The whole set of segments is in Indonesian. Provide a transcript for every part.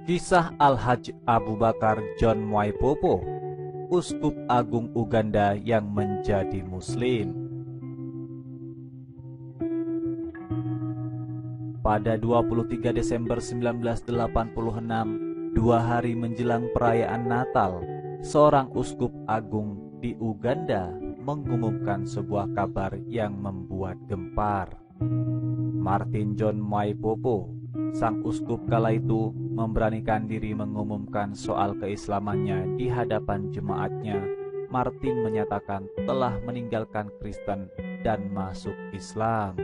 Kisah Al-Hajj Abu Bakar John Mwaipopo, Uskup Agung Uganda yang menjadi Muslim. Pada 23 Desember 1986, 2 hari menjelang perayaan Natal, seorang uskup agung di Uganda mengumumkan sebuah kabar yang membuat gempar. Martin John Mwaipopo, sang uskup kala itu, memberanikan diri mengumumkan soal keislamannya di hadapan jemaatnya. Martin menyatakan telah meninggalkan Kristen dan masuk Islam.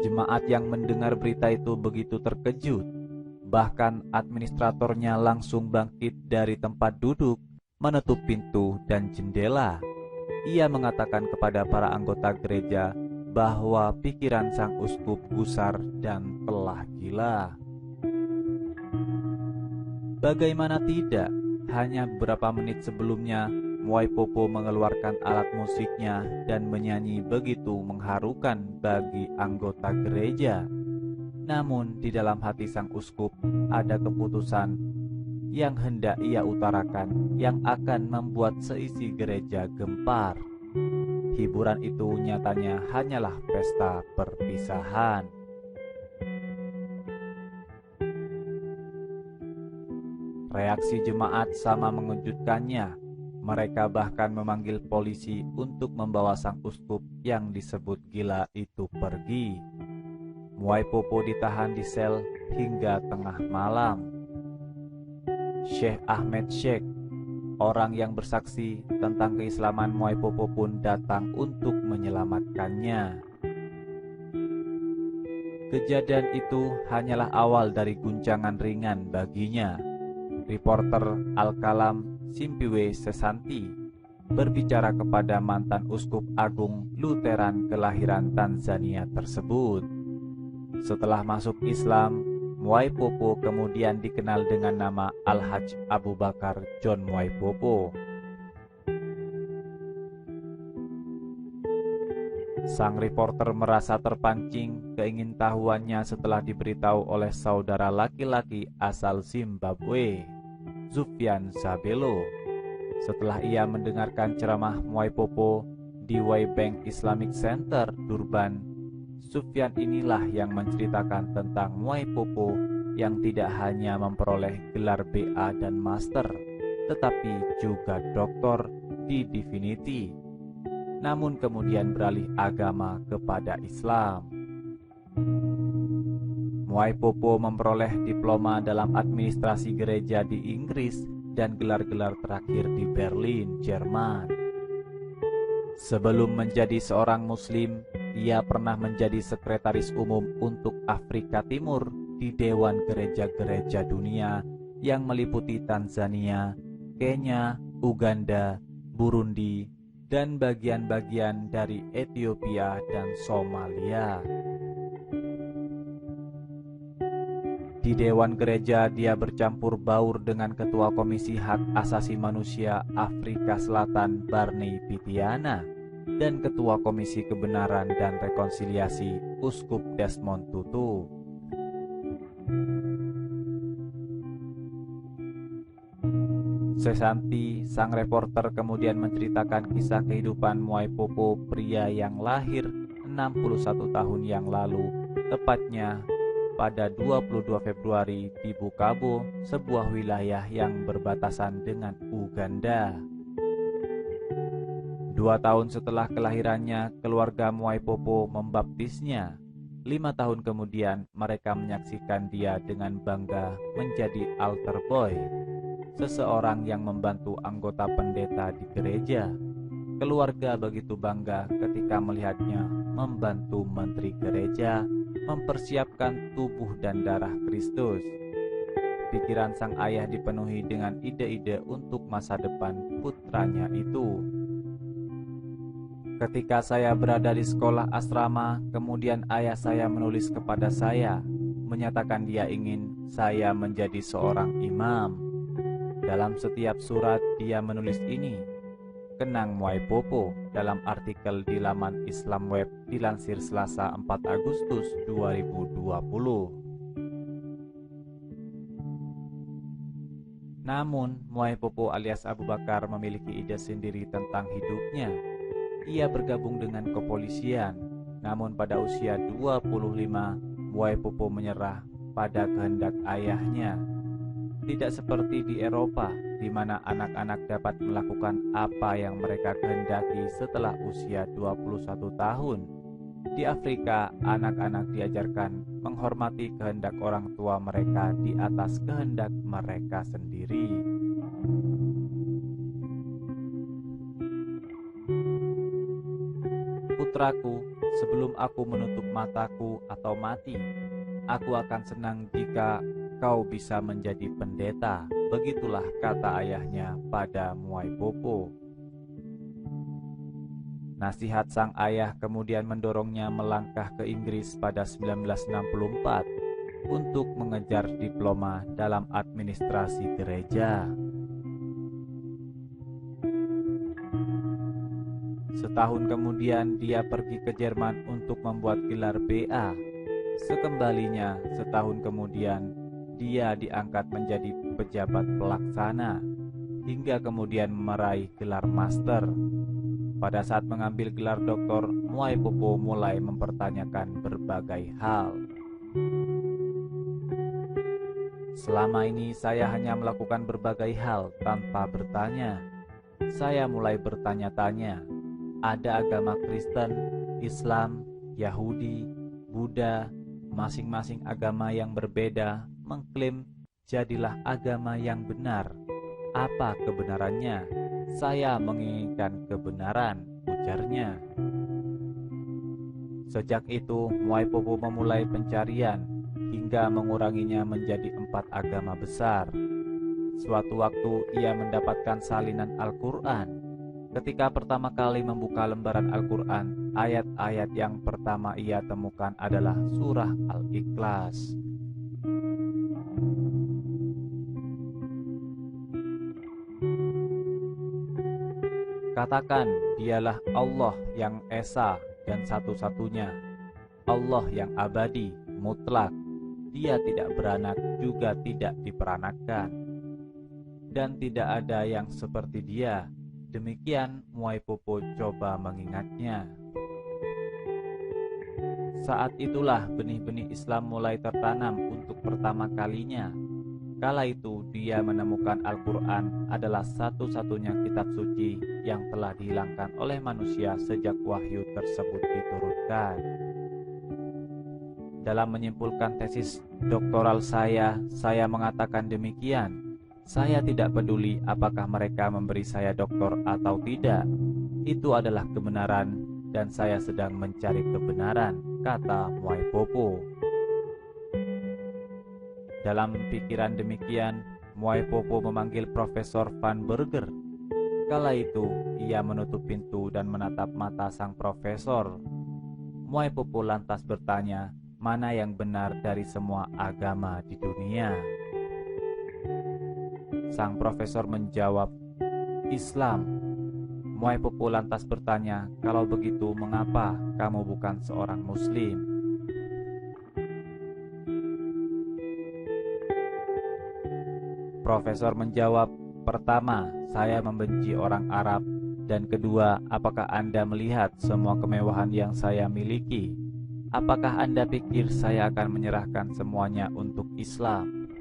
Jemaat yang mendengar berita itu begitu terkejut. Bahkan administratornya langsung bangkit dari tempat duduk, menutup pintu dan jendela. Ia mengatakan kepada para anggota gereja bahwa pikiran sang uskup gusar dan telah gila. Bagaimana tidak, hanya beberapa menit sebelumnya Mwaipopo mengeluarkan alat musiknya dan menyanyi begitu mengharukan bagi anggota gereja. Namun di dalam hati sang uskup ada keputusan yang hendak ia utarakan yang akan membuat seisi gereja gempar. Hiburan itu nyatanya hanyalah pesta perpisahan. Reaksi jemaat sama mengejutkannya. Mereka bahkan memanggil polisi untuk membawa sang uskup yang disebut gila itu pergi. Mwaipopo ditahan di sel hingga tengah malam. Syekh Ahmed Sheikh, orang yang bersaksi tentang keislaman Mwaipopo, pun datang untuk menyelamatkannya. Kejadian itu hanyalah awal dari guncangan ringan baginya. Reporter Al-Kalam Simpiwe Sesanti berbicara kepada mantan uskup agung Lutheran kelahiran Tanzania tersebut. Setelah masuk Islam, Mwaipopo kemudian dikenal dengan nama Al-Hajj Abu Bakar John Mwaipopo. Sang reporter merasa terpancing keingintahuannya setelah diberitahu oleh saudara laki-laki asal Zimbabwe, Sufyan Sabelo. Setelah ia mendengarkan ceramah Mwaipopo di Waybank Islamic Center, Durban, Sufyan inilah yang menceritakan tentang Mwaipopo yang tidak hanya memperoleh gelar BA dan Master, tetapi juga doktor di Divinity, namun kemudian beralih agama kepada Islam. Mwaipopo memperoleh diploma dalam administrasi gereja di Inggris dan gelar-gelar terakhir di Berlin, Jerman. Sebelum menjadi seorang Muslim, ia pernah menjadi sekretaris umum untuk Afrika Timur di Dewan Gereja-Gereja Dunia yang meliputi Tanzania, Kenya, Uganda, Burundi, dan bagian-bagian dari Ethiopia dan Somalia. Di Dewan Gereja, dia bercampur baur dengan Ketua Komisi Hak Asasi Manusia Afrika Selatan Barney Pitiana dan Ketua Komisi Kebenaran dan Rekonsiliasi Uskup Desmond Tutu. Sesanti, sang reporter, kemudian menceritakan kisah kehidupan Mwaipopo, pria yang lahir 61 tahun yang lalu, tepatnya pada 22 Februari di Bukabo, sebuah wilayah yang berbatasan dengan Uganda. 2 tahun setelah kelahirannya, keluarga Mwaipopo membaptisnya. 5 tahun kemudian, mereka menyaksikan dia dengan bangga menjadi altar boy, seseorang yang membantu anggota pendeta di gereja. Keluarga begitu bangga ketika melihatnya membantu menteri gereja mempersiapkan tubuh dan darah Kristus. Pikiran sang ayah dipenuhi dengan ide-ide untuk masa depan putranya itu. Ketika saya berada di sekolah asrama, kemudian ayah saya menulis kepada saya, menyatakan dia ingin saya menjadi seorang imam. Dalam setiap surat dia menulis ini, kenang Mwaipopo, dalam artikel di laman Islam Web dilansir Selasa 4 Agustus 2020. Namun, Muai Popo alias Abu Bakar memiliki ide sendiri tentang hidupnya. Ia bergabung dengan kepolisian, namun pada usia 25, Muai Popo menyerah pada kehendak ayahnya. Tidak seperti di Eropa, di mana anak-anak dapat melakukan apa yang mereka kehendaki setelah usia 21 tahun. Di Afrika, anak-anak diajarkan menghormati kehendak orang tua mereka di atas kehendak mereka sendiri. Putraku, sebelum aku menutup mataku atau mati, aku akan senang jika kau bisa menjadi pendeta. Begitulah kata ayahnya pada Muai Popo. Nasihat sang ayah kemudian mendorongnya melangkah ke Inggris pada 1964 untuk mengejar diploma dalam administrasi gereja. Setahun kemudian dia pergi ke Jerman untuk membuat gelar BA. Sekembalinya, setahun kemudian dia diangkat menjadi pejabat pelaksana, hingga kemudian meraih gelar master. Pada saat mengambil gelar doktor, Muai Popo mulai mempertanyakan berbagai hal. Selama ini saya hanya melakukan berbagai hal tanpa bertanya. Saya mulai bertanya-tanya. Ada agama Kristen, Islam, Yahudi, Buddha, masing-masing agama yang berbeda mengklaim jadilah agama yang benar. Apa kebenarannya? Saya menginginkan kebenaran, ujarnya. Sejak itu, Muai Popo memulai pencarian hingga menguranginya menjadi 4 agama besar. Suatu waktu ia mendapatkan salinan Al-Quran. Ketika pertama kali membuka lembaran Al-Quran, ayat-ayat yang pertama ia temukan adalah surah Al-Ikhlas. Katakan, dialah Allah yang esa dan satu-satunya, Allah yang abadi, mutlak. Dia tidak beranak, juga tidak diperanakkan, dan tidak ada yang seperti dia. Demikian Muai Popo coba mengingatnya. Saat itulah benih-benih Islam mulai tertanam untuk pertama kalinya. Kala itu dia menemukan Al-Quran adalah satu-satunya kitab suci yang telah dihilangkan oleh manusia sejak wahyu tersebut diturunkan. Dalam menyimpulkan tesis doktoral saya mengatakan demikian. Saya tidak peduli apakah mereka memberi saya doktor atau tidak. Itu adalah kebenaran dan saya sedang mencari kebenaran, kata Muai Popo. Dalam pikiran demikian, Muai Popo memanggil Profesor Van Berger. Kala itu, ia menutup pintu dan menatap mata sang profesor. Muai Popo lantas bertanya, mana yang benar dari semua agama di dunia? Sang profesor menjawab, Islam. Muai Popo lantas bertanya, kalau begitu mengapa kamu bukan seorang muslim? Profesor menjawab, pertama, saya membenci orang Arab, dan kedua, apakah Anda melihat semua kemewahan yang saya miliki? Apakah Anda pikir saya akan menyerahkan semuanya untuk Islam?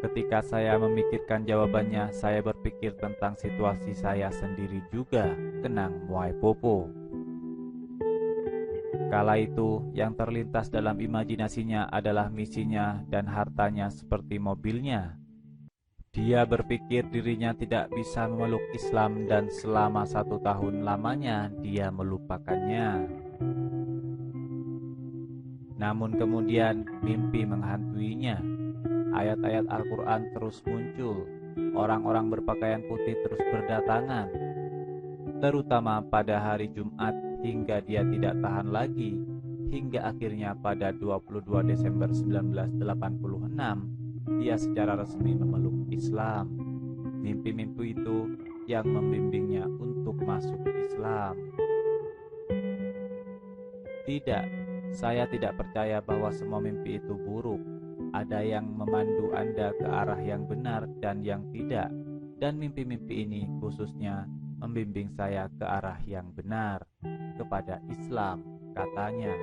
Ketika saya memikirkan jawabannya, saya berpikir tentang situasi saya sendiri juga, kenang Muai Popo. Kala itu, yang terlintas dalam imajinasinya adalah misinya dan hartanya seperti mobilnya. Dia berpikir dirinya tidak bisa memeluk Islam dan selama 1 tahun lamanya dia melupakannya. Namun kemudian mimpi menghantuinya. Ayat-ayat Al-Quran terus muncul. Orang-orang berpakaian putih terus berdatangan, terutama pada hari Jumat, hingga dia tidak tahan lagi. Hingga akhirnya pada 22 Desember 1986, dia secara resmi memeluk Islam. Mimpi-mimpi itu yang membimbingnya untuk masuk Islam. Tidak, saya tidak percaya bahwa semua mimpi itu buruk. Ada yang memandu Anda ke arah yang benar dan yang tidak, dan mimpi-mimpi ini khususnya membimbing saya ke arah yang benar, kepada Islam, katanya.